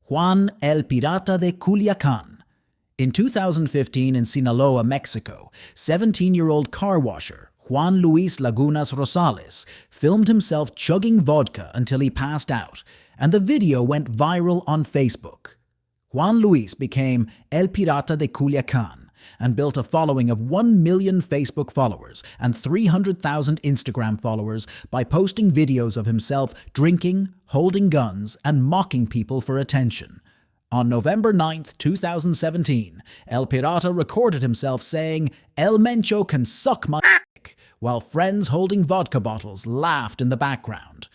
Juan el Pirata de Culiacán. In 2015 in Sinaloa, Mexico, 17-year-old car washer Juan Luis Lagunas Rosales filmed himself chugging vodka until he passed out, and the video went viral on Facebook. Juan Luis became El Pirata de Culiacán and built a following of 1 million Facebook followers and 300,000 Instagram followers by posting videos of himself drinking, holding guns, and mocking people for attention. On November 9, 2017, El Pirata recorded himself saying, "El Mencho can suck my dick," while friends holding vodka bottles laughed in the background.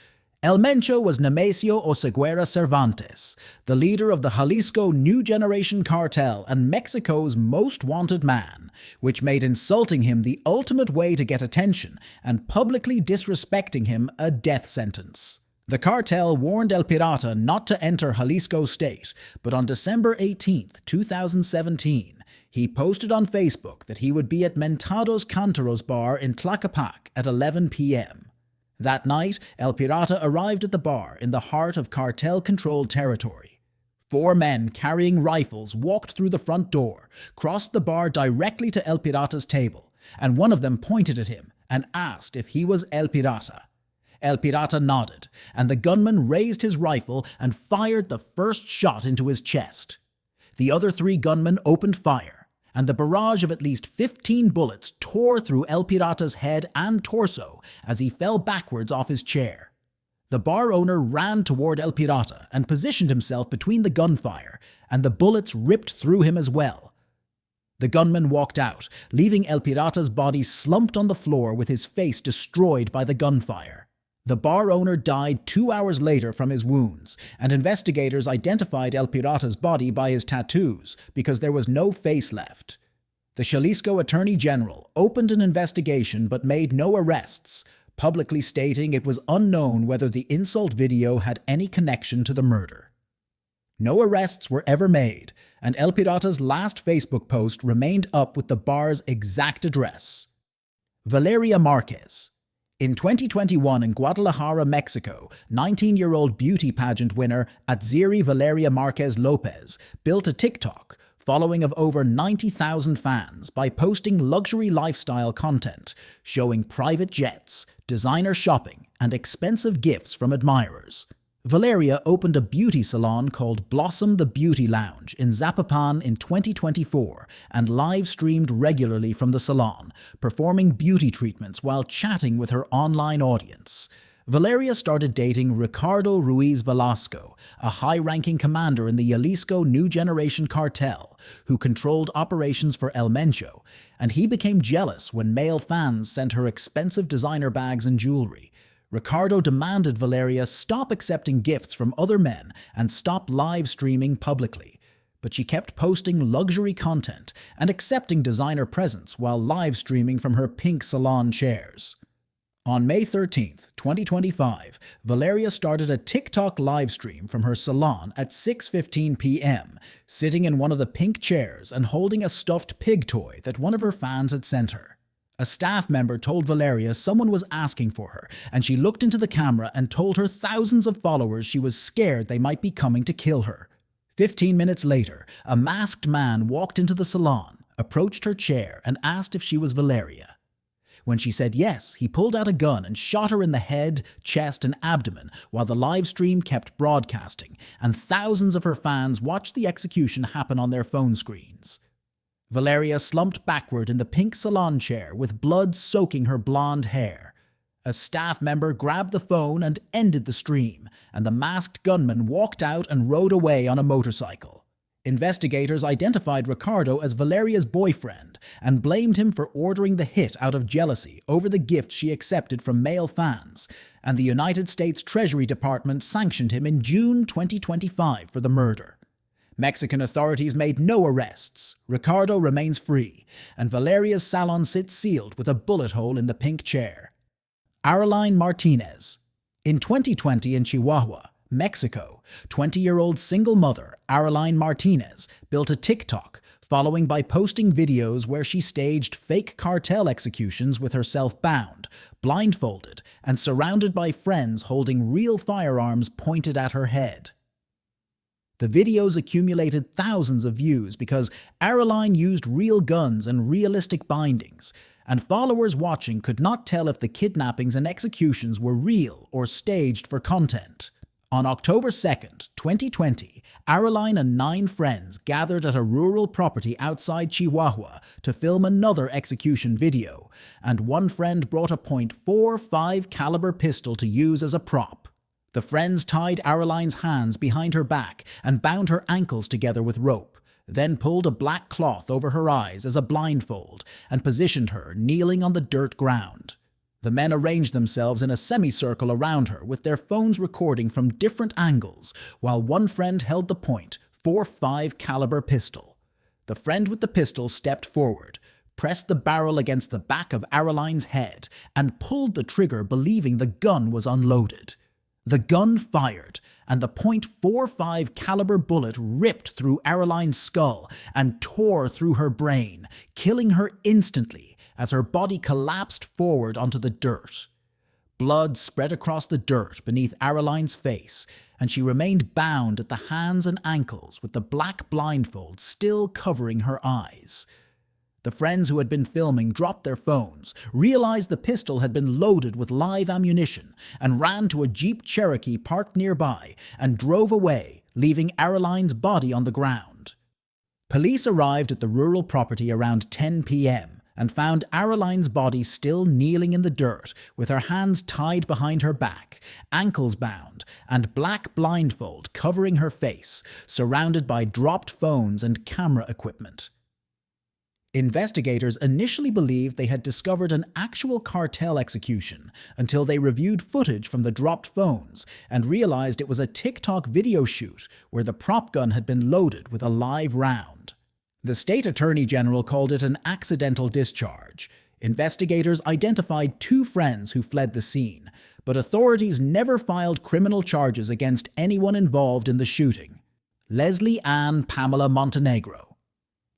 El Mencho was Nemesio Oseguera Cervantes, the leader of the Jalisco New Generation Cartel and Mexico's most wanted man, which made insulting him the ultimate way to get attention and publicly disrespecting him a death sentence. The cartel warned El Pirata not to enter Jalisco state, but on December 18, 2017, he posted on Facebook that he would be at Mentados Canteros bar in Tlaquepaque at 11 p.m. That night, El Pirata arrived at the bar in the heart of cartel-controlled territory. 4 men carrying rifles walked through the front door, crossed the bar directly to El Pirata's table, and one of them pointed at him and asked if he was El Pirata. El Pirata nodded, and the gunman raised his rifle and fired the first shot into his chest. The other 3 gunmen opened fire, and the barrage of at least 15 bullets tore through El Pirata's head and torso as he fell backwards off his chair. The bar owner ran toward El Pirata and positioned himself between the gunfire, and the bullets ripped through him as well. The gunman walked out, leaving El Pirata's body slumped on the floor with his face destroyed by the gunfire. The bar owner died 2 hours later from his wounds, and investigators identified El Pirata's body by his tattoos because there was no face left. The Jalisco Attorney General opened an investigation but made no arrests, publicly stating it was unknown whether the insult video had any connection to the murder. No arrests were ever made, and El Pirata's last Facebook post remained up with the bar's exact address. Valeria Marquez. In 2021 in Guadalajara, Mexico, 19-year-old beauty pageant winner Atziri Valeria Marquez Lopez built a TikTok following of over 90,000 fans by posting luxury lifestyle content, showing private jets, designer shopping, and expensive gifts from admirers. Valeria opened a beauty salon called Blossom the Beauty Lounge in Zapopan in 2024 and live-streamed regularly from the salon, performing beauty treatments while chatting with her online audience. Valeria started dating Ricardo Ruiz Velasco, a high-ranking commander in the Jalisco New Generation Cartel, who controlled operations for El Mencho, and he became jealous when male fans sent her expensive designer bags and jewelry. Ricardo demanded Valeria stop accepting gifts from other men and stop live streaming publicly, but she kept posting luxury content and accepting designer presents while live streaming from her pink salon chairs. On May 13, 2025, Valeria started a TikTok livestream from her salon at 6:15 p.m., sitting in one of the pink chairs and holding a stuffed pig toy that one of her fans had sent her. A staff member told Valeria someone was asking for her, and she looked into the camera and told her thousands of followers she was scared they might be coming to kill her. 15 minutes later, a masked man walked into the salon, approached her chair, and asked if she was Valeria. When she said yes, he pulled out a gun and shot her in the head, chest, and abdomen while the live stream kept broadcasting, and thousands of her fans watched the execution happen on their phone screens. Valeria slumped backward in the pink salon chair with blood soaking her blonde hair. A staff member grabbed the phone and ended the stream, and the masked gunman walked out and rode away on a motorcycle. Investigators identified Ricardo as Valeria's boyfriend and blamed him for ordering the hit out of jealousy over the gifts she accepted from male fans, and the United States Treasury Department sanctioned him in June 2025 for the murder. Mexican authorities made no arrests. Ricardo remains free, and Valeria's salon sits sealed with a bullet hole in the pink chair. Areline Martinez. In 2020 in Chihuahua, Mexico, 20-year-old single mother Areline Martinez built a TikTok following by posting videos where she staged fake cartel executions with herself bound, blindfolded, and surrounded by friends holding real firearms pointed at her head. The videos accumulated thousands of views because Areline used real guns and realistic bindings, and followers watching could not tell if the kidnappings and executions were real or staged for content. On October 2nd, 2020, Areline and 9 friends gathered at a rural property outside Chihuahua to film another execution video, and one friend brought a .45 caliber pistol to use as a prop. The friends tied Areline's hands behind her back and bound her ankles together with rope, then pulled a black cloth over her eyes as a blindfold and positioned her kneeling on the dirt ground. The men arranged themselves in a semicircle around her with their phones recording from different angles, while one friend held the .45 caliber pistol. The friend with the pistol stepped forward, pressed the barrel against the back of Areline's head, and pulled the trigger believing the gun was unloaded. The gun fired, and the .45 caliber bullet ripped through Areline's skull and tore through her brain, killing her instantly as her body collapsed forward onto the dirt. Blood spread across the dirt beneath Areline's face, and she remained bound at the hands and ankles with the black blindfold still covering her eyes. The friends who had been filming dropped their phones, realized the pistol had been loaded with live ammunition, and ran to a Jeep Cherokee parked nearby and drove away, leaving Areline's body on the ground. Police arrived at the rural property around 10 p.m. and found Areline's body still kneeling in the dirt with her hands tied behind her back, ankles bound, and black blindfold covering her face, surrounded by dropped phones and camera equipment. Investigators initially believed they had discovered an actual cartel execution until they reviewed footage from the dropped phones and realized it was a TikTok video shoot where the prop gun had been loaded with a live round. The state attorney general called it an accidental discharge. Investigators identified 2 friends who fled the scene, but authorities never filed criminal charges against anyone involved in the shooting. Leslie Ann Pamela Montenegro.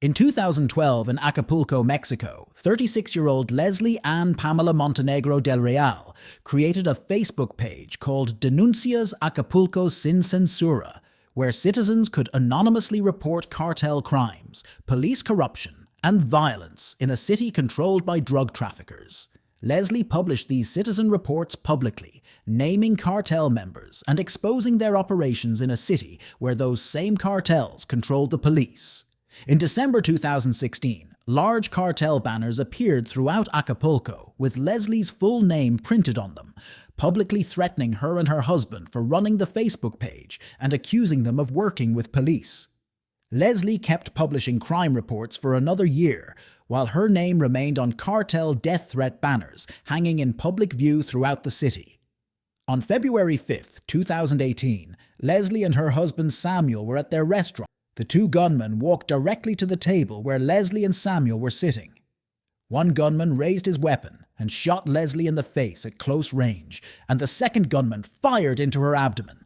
In 2012 in Acapulco, Mexico, 36-year-old Leslie Ann Pamela Montenegro del Real created a Facebook page called Denuncias Acapulco Sin Censura, where citizens could anonymously report cartel crimes, police corruption, and violence in a city controlled by drug traffickers. Leslie published these citizen reports publicly, naming cartel members and exposing their operations in a city where those same cartels controlled the police. In December 2016, large cartel banners appeared throughout Acapulco with Leslie's full name printed on them, publicly threatening her and her husband for running the Facebook page and accusing them of working with police. Leslie kept publishing crime reports for another year, while her name remained on cartel death threat banners hanging in public view throughout the city. On February 5, 2018, Leslie and her husband Samuel were at their restaurant. The 2 gunmen walked directly to the table where Leslie and Samuel were sitting. One gunman raised his weapon and shot Leslie in the face at close range, and the second gunman fired into her abdomen.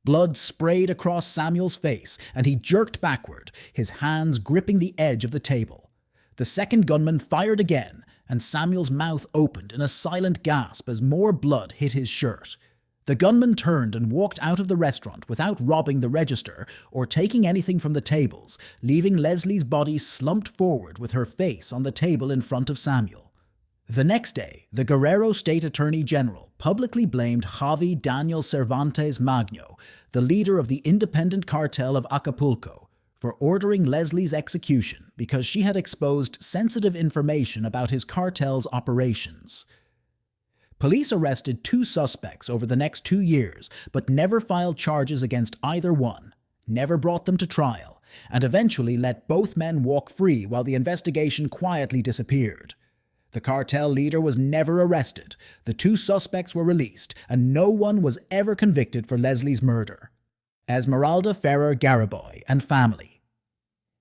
Blood sprayed across Samuel's face, and he jerked backward, his hands gripping the edge of the table. The second gunman fired again, and Samuel's mouth opened in a silent gasp as more blood hit his shirt. The gunman turned and walked out of the restaurant without robbing the register or taking anything from the tables, leaving Leslie's body slumped forward with her face on the table in front of Samuel. The next day, the Guerrero State Attorney General publicly blamed Javi Daniel Cervantes Magno, the leader of the independent cartel of Acapulco, for ordering Leslie's execution because she had exposed sensitive information about his cartel's operations. Police arrested 2 suspects over the next 2 years, but never filed charges against either one, never brought them to trial, and eventually let both men walk free while the investigation quietly disappeared. The cartel leader was never arrested, the 2 suspects were released, and no one was ever convicted for Leslie's murder. Esmeralda Ferrer Gariboy and family.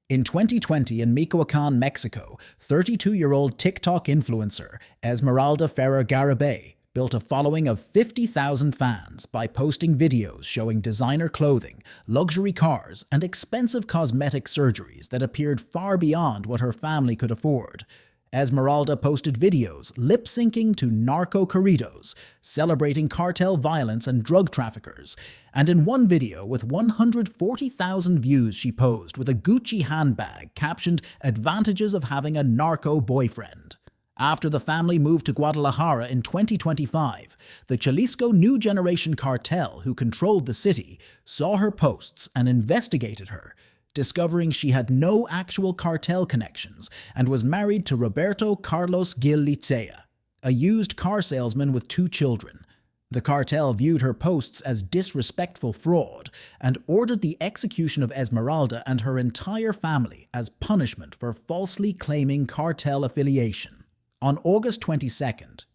In 2020 in Michoacán, Mexico, 32-year-old TikTok influencer Esmeralda Ferrer Garibay built a following of 50,000 fans by posting videos showing designer clothing, luxury cars, and expensive cosmetic surgeries that appeared far beyond what her family could afford. Esmeralda posted videos lip-syncing to narco corridos, celebrating cartel violence and drug traffickers, and in one video with 140,000 views she posed with a Gucci handbag captioned "Advantages of having a narco boyfriend." After the family moved to Guadalajara in 2025, the Jalisco New Generation Cartel, who controlled the city, saw her posts and investigated her, discovering she had no actual cartel connections and was married to Roberto Carlos Gil Licea, a used car salesman with 2 children. The cartel viewed her posts as disrespectful fraud and ordered the execution of Esmeralda and her entire family as punishment for falsely claiming cartel affiliation. On August 22,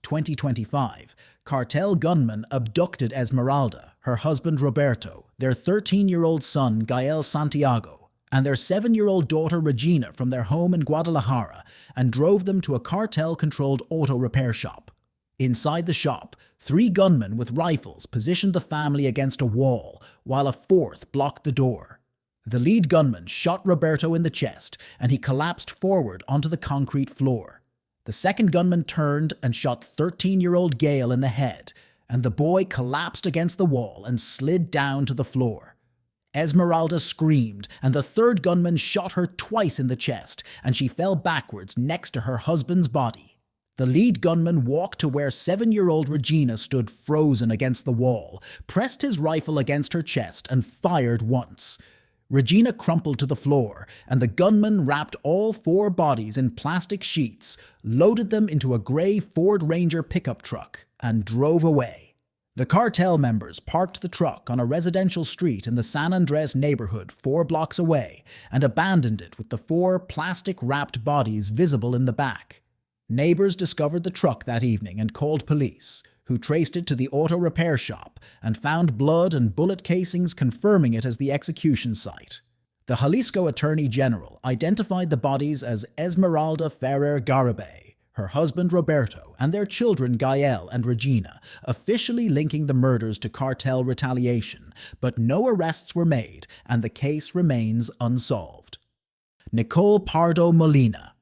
2025, cartel gunmen abducted Esmeralda, her husband Roberto, their 13-year-old son Gael Santiago, and their 7-year-old daughter Regina from their home in Guadalajara and drove them to a cartel-controlled auto repair shop. Inside the shop, 3 gunmen with rifles positioned the family against a wall, while a 4th blocked the door. The lead gunman shot Roberto in the chest, and he collapsed forward onto the concrete floor. The second gunman turned and shot 13-year-old Gael in the head, and the boy collapsed against the wall and slid down to the floor. Esmeralda screamed, and the third gunman shot her twice in the chest, and she fell backwards next to her husband's body. The lead gunman walked to where 7-year-old Regina stood frozen against the wall, pressed his rifle against her chest, and fired once. Regina crumpled to the floor, and the gunman wrapped all 4 bodies in plastic sheets, loaded them into a gray Ford Ranger pickup truck, and drove away. The cartel members parked the truck on a residential street in the San Andres neighborhood 4 blocks away and abandoned it with the 4 plastic-wrapped bodies visible in the back. Neighbors discovered the truck that evening and called police, who traced it to the auto repair shop and found blood and bullet casings confirming it as the execution site. The Jalisco Attorney General identified the bodies as Esmeralda Ferrer Garibay, her husband Roberto, and their children Gael and Regina, officially linking the murders to cartel retaliation, but no arrests were made and the case remains unsolved. Nicole Pardo Molina.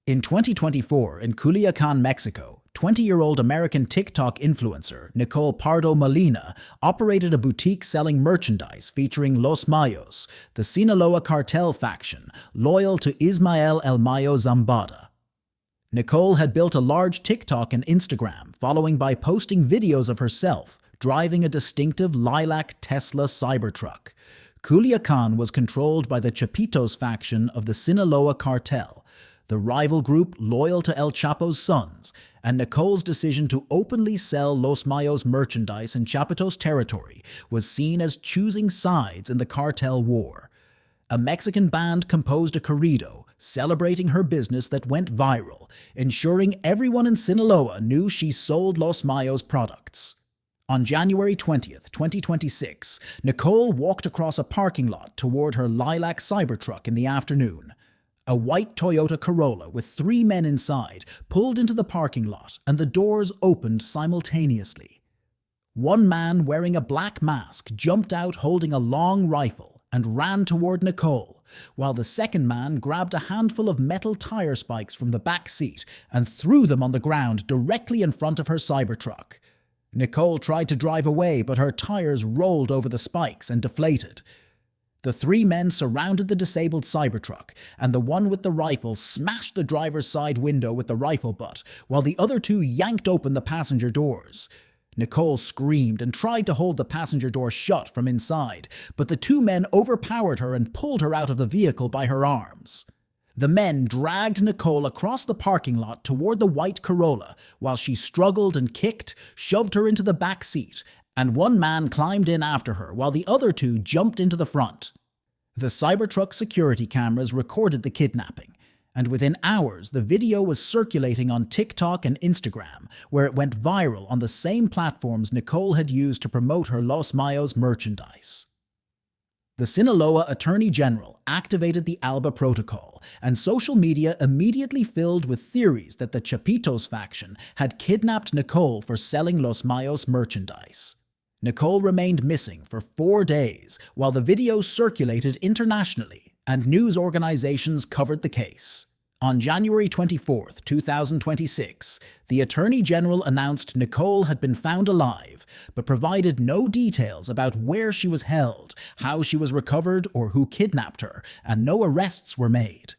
In 2024, in Culiacan, Mexico, 20-year-old American TikTok influencer Nicole Pardo Molina operated a boutique selling merchandise featuring Los Mayos, the Sinaloa cartel faction loyal to Ismael El Mayo Zambada. Nicole had built a large TikTok and Instagram following by posting videos of herself driving a distinctive lilac Tesla Cybertruck. Culiacan was controlled by the Chapitos faction of the Sinaloa cartel, the rival group loyal to El Chapo's sons, and Nicole's decision to openly sell Los Mayos merchandise in Chapitos territory was seen as choosing sides in the cartel war. A Mexican band composed a corrido celebrating her business that went viral, ensuring everyone in Sinaloa knew she sold Los Mayos products. On January 20th, 2026, Nicole walked across a parking lot toward her lilac Cybertruck in the afternoon. A white Toyota Corolla with 3 men inside pulled into the parking lot and the doors opened simultaneously. One man wearing a black mask jumped out holding a long rifle and ran toward Nicole, while the second man grabbed a handful of metal tire spikes from the back seat and threw them on the ground directly in front of her Cybertruck. Nicole tried to drive away, but her tires rolled over the spikes and deflated. The 3 men surrounded the disabled Cybertruck, and the one with the rifle smashed the driver's side window with the rifle butt, while the other 2 yanked open the passenger doors. Nicole screamed and tried to hold the passenger door shut from inside, but the 2 men overpowered her and pulled her out of the vehicle by her arms. The men dragged Nicole across the parking lot toward the white Corolla, while she struggled and kicked, shoved her into the back seat, and one man climbed in after her while the other 2 jumped into the front. The Cybertruck security cameras recorded the kidnapping, and within hours the video was circulating on TikTok and Instagram, where it went viral on the same platforms Nicole had used to promote her Los Mayos merchandise. The Sinaloa Attorney General activated the ALBA protocol, and social media immediately filled with theories that the Chapitos faction had kidnapped Nicole for selling Los Mayos merchandise. Nicole remained missing for 4 days while the video circulated internationally and news organizations covered the case. On January 24, 2026, the Attorney General announced Nicole had been found alive, but provided no details about where she was held, how she was recovered, or who kidnapped her, and no arrests were made.